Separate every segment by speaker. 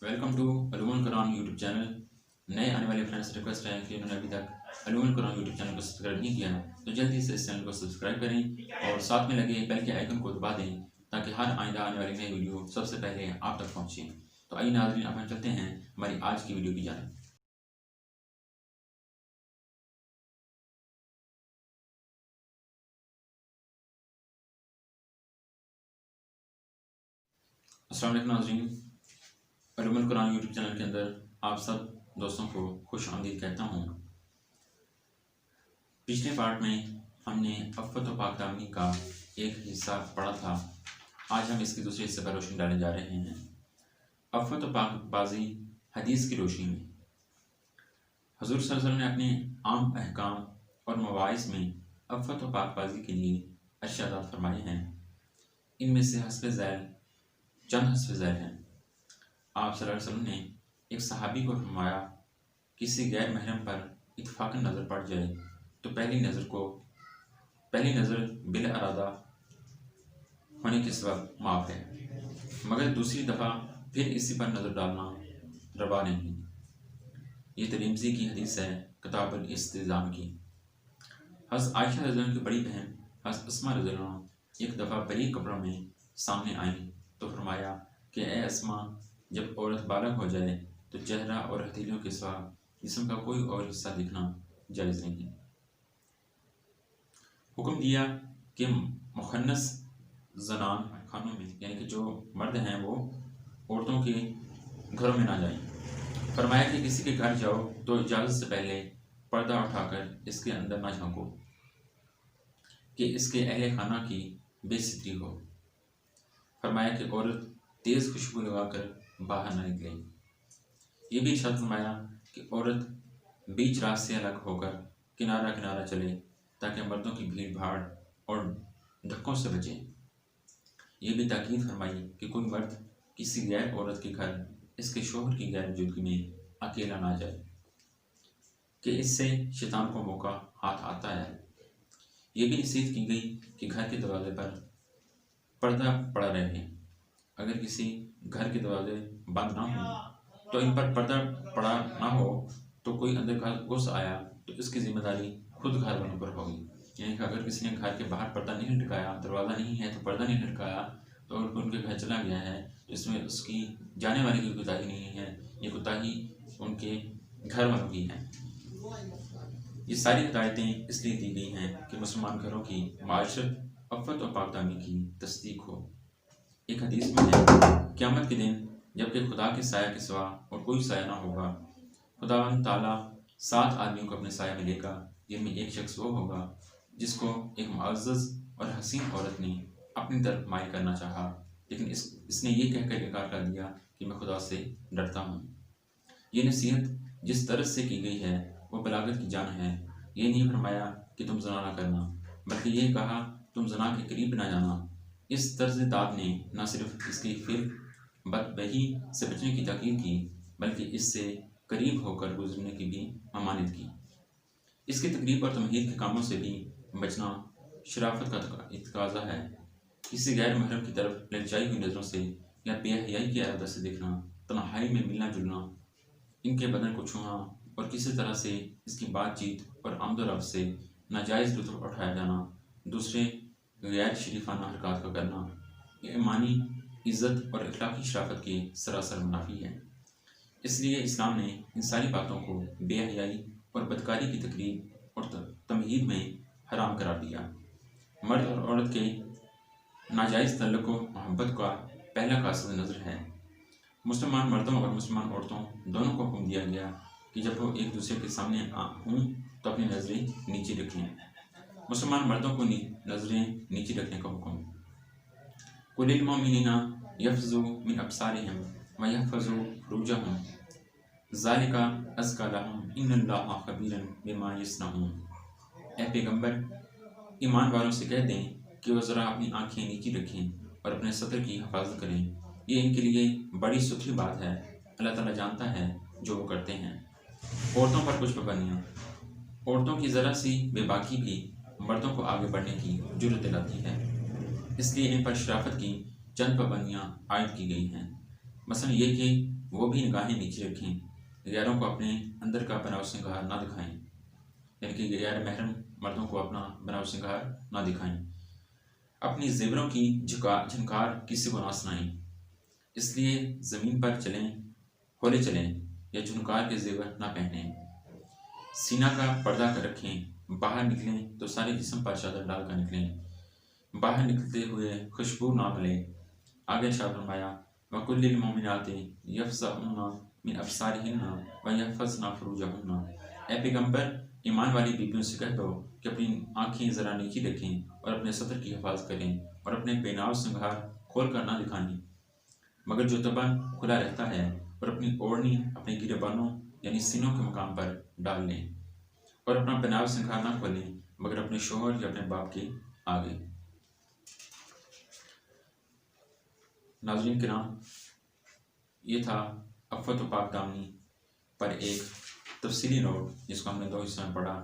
Speaker 1: Welcome to अलूमुल कुरान YouTube channel. नए आने वाले फ्रेंड्स रिक्वेस्ट है कि उन्होंने अभी तक अलूमुल कुरान यूट्यूब चैनल को सब्सक्राइब नहीं किया तो जल्दी से इस चैनल को सब्सक्राइब करें और साथ में लगे बेल के आइकन को दबा दें ताकि हर आइंदा आने वाली नई वीडियो सबसे पहले आप तक पहुँचे। तो आइए नाज़रीन, अब हम चलते हैं हमारी आज की वीडियो की जानिब। अस्सलाम वालेकुम नाज़रीन, अलूमुल कुरान यूट्यूब चैनल के अंदर आप सब दोस्तों को खुश आमदीद कहता हूँ। पिछले पार्ट में हमने अफ़्फ़त व पाकदामनी का एक हिस्सा पढ़ा था। आज हम इसके दूसरे हिस्से पर रोशनी डालने जा रहे हैं। अफ़्फ़त व पाकबाज़ी हदीस की रोशनी में हुज़ूर सल्लल्लाहु अलैहि वसल्लम ने अपने आम अहकाम और मवाइज़ में अफ़्फ़त व पाकबाज़ी के लिए इरशादात फरमाए हैं। इनमें से हस्ब ज़ैल चंद हस्ब ज़ैल हैं। आप सल्लल्लाहु अलैहि वसल्लम ने एक सहाबी को फरमाया, किसी गैर महरम पर इत्तफ़ाक़न नज़र पड़ जाए तो पहली नज़र बिल अरादा होने के सबब माफ़ है, मगर दूसरी दफ़ा फिर इसी पर नज़र डालना रवा नहीं। ये तिरमिज़ी की हदीस है, किताबुल इस्तिज़ान की। हज़रत आयशा रज़ियल्लाहु अन्हा की बड़ी बहन हज़रत अस्मा रज़ियल्लाहु अन्हा एक दफ़ा बारीक कपड़ों में सामने आईं तो फरमाया कि ए अस्मा, जब औरत बालग हो जाए तो चेहरा और हथेलियों के सिवा जिस्म का कोई और हिस्सा दिखना जायज़ नहीं। हुक्म दिया कि मुखन्नस ज़नान खानों में, यानी कि जो मर्द हैं वो औरतों के घरों में ना जाएं। फरमाया कि किसी के घर जाओ तो इजाज़त से पहले पर्दा उठाकर इसके अंदर ना झांको कि इसके अहले खाना की बेइज्जती हो। फरमाया कि औरत तेज़ खुशबू लगाकर बाहर ना निकले। ये भी इरशाद फरमाया कि औरत बीच रास्ते से अलग होकर किनारा किनारा चले ताकि मर्दों की भीड़ भाड़ और धक्कों से बचे। ये भी ताकीद फरमाई कि कोई मर्द किसी गैर औरत के घर इसके शोहर की गैर मौजूदगी में अकेला ना जाए कि इससे शैतान को मौका हाथ आता है। ये भी नसीहत की गई कि घर के दरवाजे पर पर्दा पड़ा रहे। अगर किसी घर के दरवाजे बंद ना हो तो इन पर पर्दा पड़ा ना हो तो कोई अंदर घर घुस आया तो इसकी जिम्मेदारी खुद घर वालों पर होगी। यानी कि अगर किसी ने घर के बाहर पर्दा नहीं लटकाया, दरवाज़ा नहीं है तो पर्दा नहीं लटकाया तो उनके घर चला गया है तो इसमें उसकी जाने वाले की कोताही नहीं है, ये कोताही उनके घर वालों की है। ये सारी हिदायतें इसलिए दी गई हैं कि मुसलमान घरों की माशरत अफ़्फ़त और पाकदामी की तस्दीक हो। एक हदीस में है, क़यामत के दिन जबकि खुदा के साया के सिवा और कोई साया ना होगा, खुदावंद ताला 7 आदमियों को अपने साया में लेगा, जिनमें एक शख्स वो होगा जिसको एक मुअज़्ज़ज़ और हसीन औरत ने अपनी तरफ माइल करना चाहा, लेकिन इसने ये कहकर इनकार कर दिया कि मैं खुदा से डरता हूँ। ये नसीहत जिस तरह से की गई है वो बलागत की जान है। ये नहीं फरमाया कि तुम ज़ना ना करना, बल्कि ये कहा तुम ज़ना के करीब ना जाना। इस तर्ज़ दाद ने न सिर्फ इसकी फिर बदबही से बचने की ताकीद की बल्कि इससे करीब होकर गुजरने की भी ममानियत की। इसकी तकरीब और तमहीद के कामों से भी बचना शराफत का तकाज़ा है। किसी गैर महरम की तरफ ललचाई हुई नज़रों से या बेहयाई की इरादा से देखना, तन्हाई में मिलना जुलना, इनके बदन को छूना और किसी तरह से इसकी बातचीत और आमदोरफ्त से नाजायज़ लुत्फ़ उठाया जाना, दूसरे गैर शरीफाना हरकत का करना, ईमानी इज़्ज़त और अखलाकी शराफत के सरासर मुनाफी है। इसलिए इस्लाम ने इन सारी बातों को बेहयाई और बदकारी की तकरीब और तमहीद में हराम करार दिया। मर्द और औरत के नाजायज़ तल्लुक़ व मोहब्बत का पहला कासिद नज़र है। मुसलमान मर्दों और मुसलमान औरतों दोनों को हुक्म दिया गया कि जब वो एक दूसरे के सामने हों तो अपनी नज़रें नीचे रखें। मुसलमान मर्दों को नज़रें नीचे रखने का हुक्म। कुलिल मोमिनीना यफ़्ज़ू मिन अब्सारिहिम व यहफ़ज़ू फ़ुरूजहुम ज़ालिका अज़का लहुम इन्नल्लाहा ख़बीरन बिमा यस्नऊन। ए पैगंबर, ईमान वालों से कह दें कि वो ज़रा अपनी आँखें नीचे रखें और अपने सतर की हिफाजत करें, ये इनके लिए बड़ी सुथरी बात है। अल्लाह ताला जानता है जो वो करते हैं। औरतों पर कुछ पाबंदियाँ। औरतों की ज़रा सी बेबाकी भी मर्दों को आगे बढ़ने की जुर्रत दिलाती है, इसलिए इन पर शराफत की चंद पाबंदियाँ आयद की गई हैं। मसलन ये कि وہ بھی نگاہیں نیچے رکھیں، غیروں کو اپنے اندر کا بناؤ سنگار نہ دکھائیں، یعنی کہ غیر محرم مردوں کو اپنا بناؤ سنگار نہ دکھائیں، اپنی زیوروں کی جھنکار کسی کو نہ سنائیں، اس لیے زمین پر چلیں ہولے چلیں یا جھنکار کے زیور نہ پہنیں، سینہ کا پردہ کر رکھیں، باہر نکلیں تو سارے جسم پر چادر ڈال کر نکلیں، باہر نکلتے ہوئے خوشبو نہ ملے۔ آگے ارشاد فرمایا وَقُلْ لِلْمُؤْمِنَاتِ يَغْضَضْنَ مِنْ أَبْصَارِهِنَّ وَيَحْفَظْنَ فُرُوجَهُنَّ، اے پیغمبر ایمان والی بیویوں سے کہہ دو کہ اپنی آنکھیں ذرا نیچی رکھیں اور اپنے صدر کی حفاظت کریں اور اپنے بیناؤ سنگھار کھول کر نہ دکھائیں، مگر جو تبن کھلا رہتا ہے، اور اپنی اوڑھنی اپنے گریبانوں یعنی سینوں کے مقام پر ڈال لیں، اور اپنا بناؤ سنگھار نہ کھولیں مگر اپنے شوہر یا اپنے باپ کے آگے۔ ناظرین کرام، یہ تھا عفت و پاک دامنی پر ایک تفصیلی نوٹ جس کو ہم نے 2 حصوں میں پڑھا۔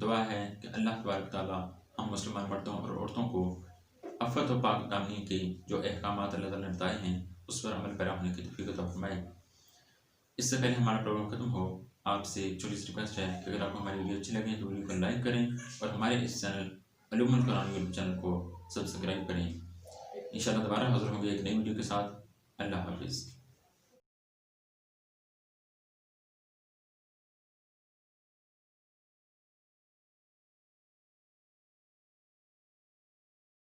Speaker 1: دعا ہے کہ اللہ تبارک تعالیٰ ہم مسلمان مردوں اور عورتوں کو عفت و پاک دامنی کے جو احکامات اللہ تعالیٰ نے بتائے ہیں اس پر عمل پیرا ہونے کی توفیق عطا فرمائے۔ اس سے پہلے ہمارا پروگرام ختم ہو، آپ سے چھوٹی سی ریکویسٹ ہے کہ اگر آپ کو ہماری ویڈیو اچھی لگیں تو ویڈیو کو لائک کریں اور ہمارے اس چینل علوم القرآن یوٹیوب چینل کو سبسکرائب کریں۔ انشاءاللہ دوبارہ حاضر ہوں گے ایک نئی ویڈیو کے ساتھ۔ اللہ حافظ۔